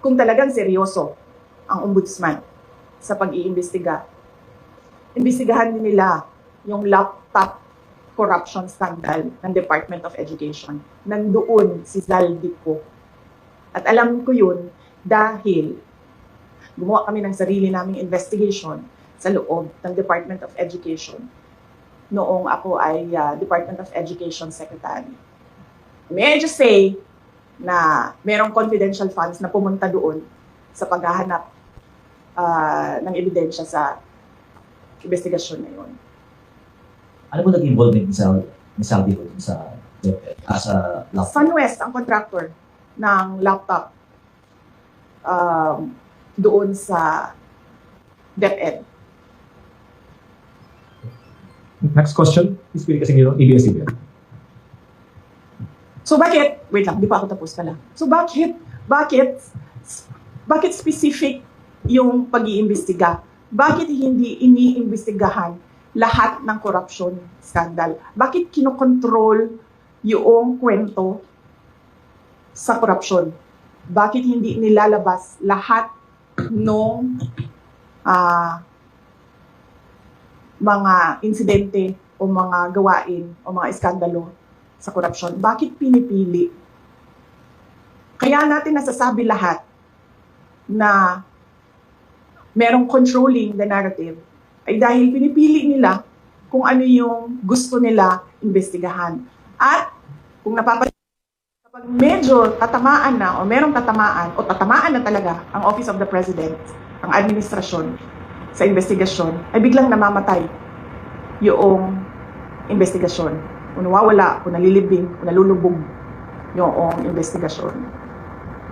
kung talagang seryoso ang ombudsman sa pag-iimbestiga, imbestigahan din nila yung laptop corruption scandal ng Department of Education. Nandoon si Zaldico. At alam ko yun dahil gumawa kami ng sarili naming investigation sa loob ng Department of Education noong ako ay Department of Education Secretary. May I just say na merong confidential funds na pumunta doon sa paghahanap ng ebidensya sa investigasyon na yun. Ano po nag-involvement ni Saldi po sa laptop? Sunwest ang contractor ng laptop doon sa DepEd. Next question, Ms. Pili Casingiro, ABS-CBN. So bakit, wait lang, di pa ako tapos pala. So bakit specific yung pag-iimbestiga? Bakit hindi iniimbestigahan lahat ng corruption scandal? Bakit kinokontrol yung kwento sa corruption? Bakit hindi nilalabas lahat ng mga insidente o mga gawain o mga iskandalo sa corruption? Bakit pinipili? Kaya natin nasasabi lahat na merong controlling the narrative ay dahil pinipili nila kung ano yung gusto nila imbestigahan. At kung napapansin, kapag medyo tatamaan na o merong tatamaan o tatamaan na talaga ang Office of the President, ang administrasyon sa investigasyon, ay biglang namamatay yung investigasyon. O nawawala, o nalilibing, o nalulubog yung investigasyon.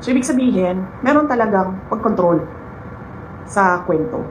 So ibig sabihin, meron talagang pag-control sa kwento.